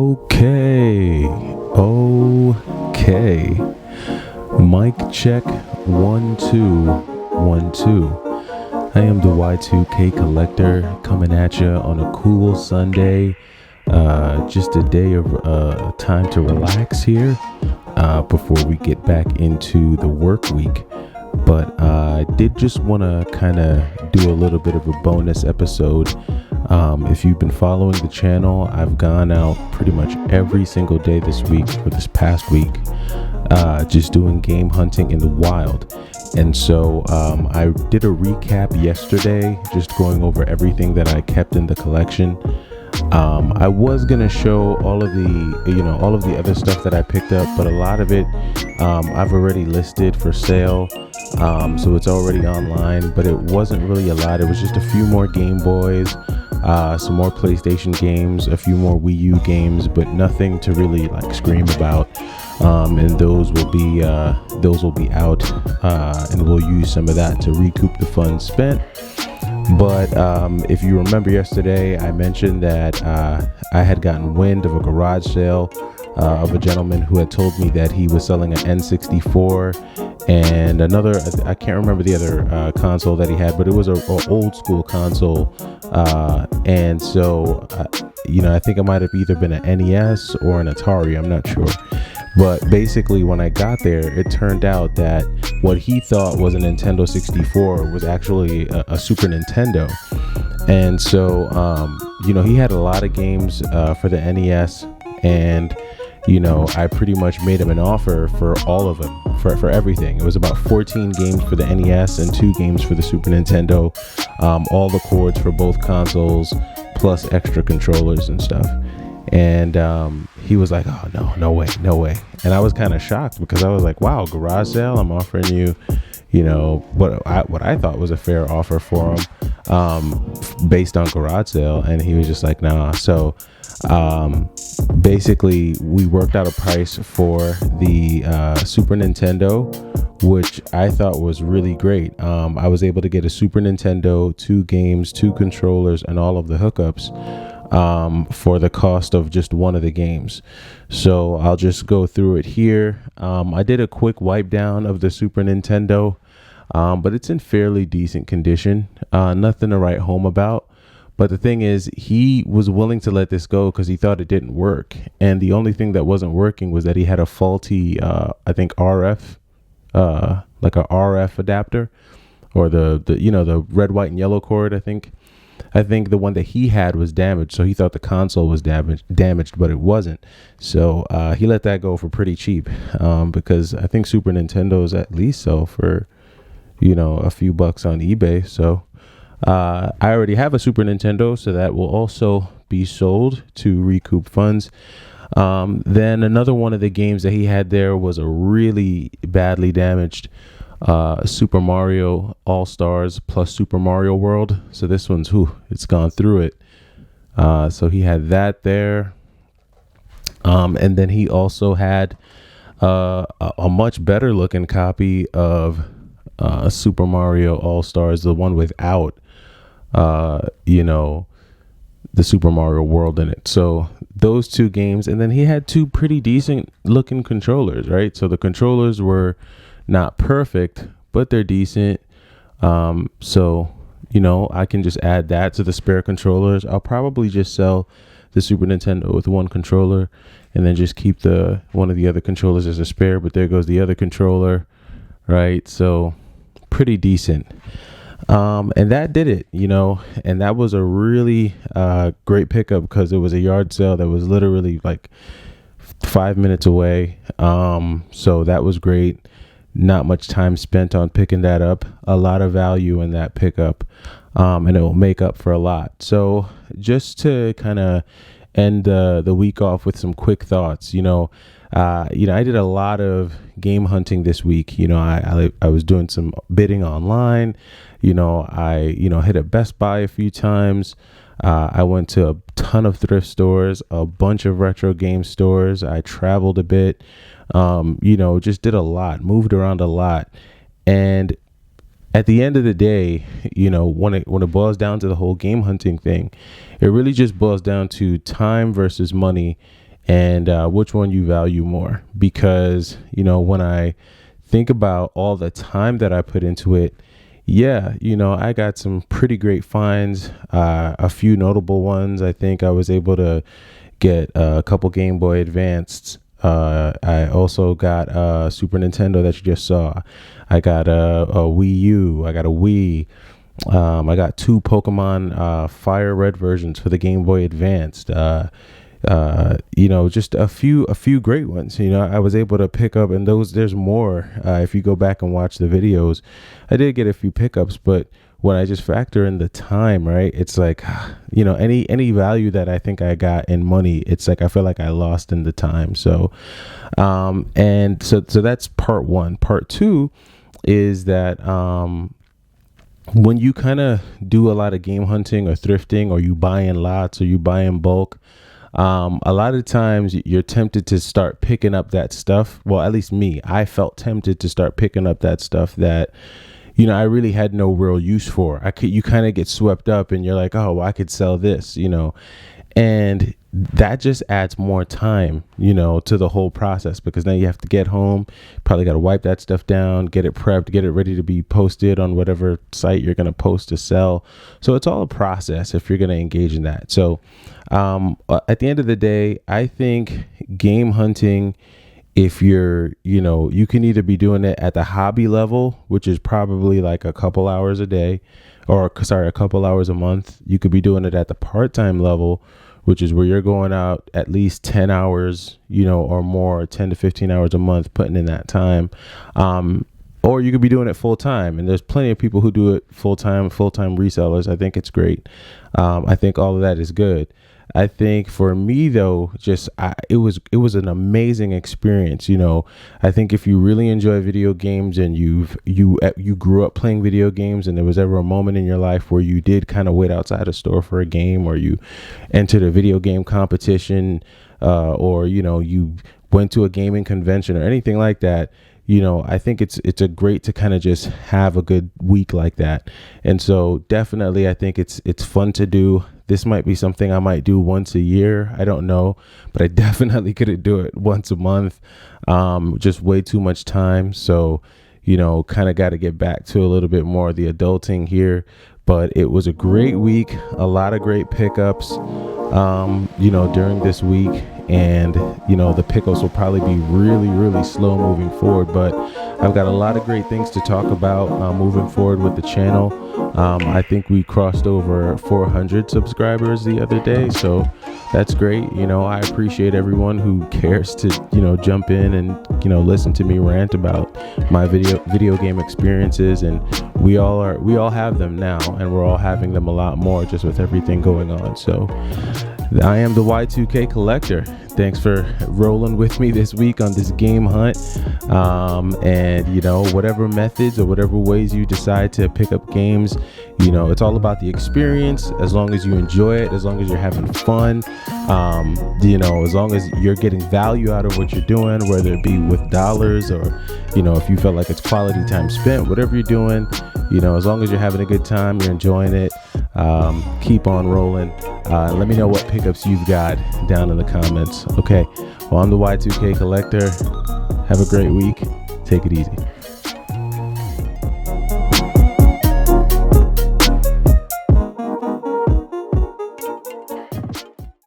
Okay. Mic check 1 2 1 2. I am the Y2K Collector coming at you on a cool Sunday. Just a day of time to relax here before we get back into the work week. But I did just want to kind of do a little bit of a bonus episode. If you've been following the channel, I've gone out pretty much every single day this week or this past week, just doing game hunting in the wild. And so I did a recap yesterday, just going over everything that I kept in the collection. I was gonna show all of the other stuff that I picked up, but a lot of it I've already listed for sale, so it's already online. But it wasn't really a lot. It was just a few more Game Boys, some more PlayStation games, a few more Wii U games, but nothing to really like scream about. And those will be out, and we'll use some of that to recoup the funds spent. But if you remember yesterday, I mentioned that I had gotten wind of a garage sale of a gentleman who had told me that he was selling an N64 and another, I can't remember the other console that he had, but it was an old school console. And so, I think it might have either been an NES or an Atari, I'm not sure. But basically, when I got there, it turned out that what he thought was a Nintendo 64 was actually a Super Nintendo. And so, he had a lot of games for the NES, and I pretty much made him an offer for all of them, for everything. It was about 14 games for the NES and 2 games for the Super Nintendo, all the cords for both consoles, plus extra controllers and stuff. And he was like, oh, no way. And I was kind of shocked because I was like, wow, garage sale, I'm offering you, what I thought was a fair offer for him based on garage sale. And he was just like, nah. So basically, we worked out a price for the Super Nintendo, which I thought was really great. I was able to get a Super Nintendo, 2 games, 2 controllers, and all of the hookups for the cost of just one of the games. So I'll just go through it here. I did a quick wipe down of the Super Nintendo, but it's in fairly decent condition. Nothing to write home about. But the thing is, he was willing to let this go because he thought it didn't work. And the only thing that wasn't working was that he had a faulty, I think RF, like a RF adapter, or the red, white, and yellow cord. I think the one that he had was damaged, so he thought the console was damaged, but it wasn't. So he let that go for pretty cheap, because I think Super Nintendos at least sell for, a few bucks on eBay. So I already have a Super Nintendo, so that will also be sold to recoup funds. Then another one of the games that he had there was a really badly damaged Super Mario All-Stars plus Super Mario World. So this one's it's gone through it. So he had that there. And then he also had a much better looking copy of Super Mario All-Stars, the one without the Super Mario World in it. So those 2 games, and then he had 2 pretty decent looking controllers, right? So the controllers were not perfect, but they're decent. So I can just add that to the spare controllers. I'll probably just sell the Super Nintendo with 1 controller and then just keep one of the other controllers as a spare, but there goes the other controller, right? So pretty decent. And that did it, and that was a really great pickup because it was a yard sale that was literally like 5 minutes away. So that was great. Not much time spent on picking that up. A lot of value in that pickup, and it will make up for a lot. So just to kind of end the week off with some quick thoughts, I did a lot of game hunting this week. I was doing some bidding online. I hit a Best Buy a few times. I went to a ton of thrift stores, a bunch of retro game stores. I traveled a bit, just did a lot, moved around a lot. And at the end of the day, when it boils down to the whole game hunting thing, it really just boils down to time versus money and which one you value more. Because, when I think about all the time that I put into it, yeah, I got some pretty great finds, a few notable ones. I think I was able to get a couple Game Boy Advanced. I also got a Super Nintendo that you just saw. I got a Wii U. I got a Wii. I got 2 Pokemon Fire Red versions for the Game Boy Advanced. Just a few great ones. I was able to pick up, and there's more. If you go back and watch the videos, I did get a few pickups, but when I just factor in the time, right, it's like, any value that I think I got in money, it's like I feel like I lost in the time. So, and so that's part one. Part two is that when you kind of do a lot of game hunting or thrifting, or you buy in lots, or you buy in bulk, a lot of times you're tempted to start picking up that stuff. Well, at least me, I felt tempted to start picking up that stuff that, I really had no real use for. You kind of get swept up and you're like, oh, well, I could sell this, and that just adds more time, to the whole process, because now you have to get home, probably got to wipe that stuff down, get it prepped, get it ready to be posted on whatever site you're going to post to sell. So it's all a process if you're going to engage in that. So at the end of the day, I think game hunting, if you're, you can either be doing it at the hobby level, which is probably like a couple hours a day, a couple hours a month. You could be doing it at the part-time level, which is where you're going out at least 10 hours, or more, 10 to 15 hours a month, putting in that time. Or you could be doing it full time. And there's plenty of people who do it full time resellers. I think it's great. I think all of that is good. I think for me though, it was an amazing experience. I think if you really enjoy video games and you grew up playing video games, and there was ever a moment in your life where you did kind of wait outside a store for a game, or you entered a video game competition, or you went to a gaming convention or anything like that, I think it's a great to kind of just have a good week like that. And so definitely I think it's fun to do. This might be something I might do once a year. I don't know, but I definitely couldn't do it once a month. Just way too much time. So, kind of got to get back to a little bit more of the adulting here. But it was a great week, a lot of great pickups, during this week. And, the pickups will probably be really, really slow moving forward. But I've got a lot of great things to talk about moving forward with the channel. I think we crossed over 400 subscribers the other day. So that's great. I appreciate everyone who cares to, jump in and, listen to me rant about my video game experiences. And we all have them now, and we're all having them a lot more just with everything going on. So I am the Y2K Collector. Thanks for rolling with me this week on this game hunt. And, whatever methods or whatever ways you decide to pick up games, it's all about the experience. As long as you enjoy it, as long as you're having fun, as long as you're getting value out of what you're doing, whether it be with dollars or, if you feel like it's quality time spent, whatever you're doing, as long as you're having a good time, you're enjoying it, keep on rolling. Let me know what pickups you've got down in the comments. Okay, well, I'm the Y2K Collector. Have a great week. Take it easy.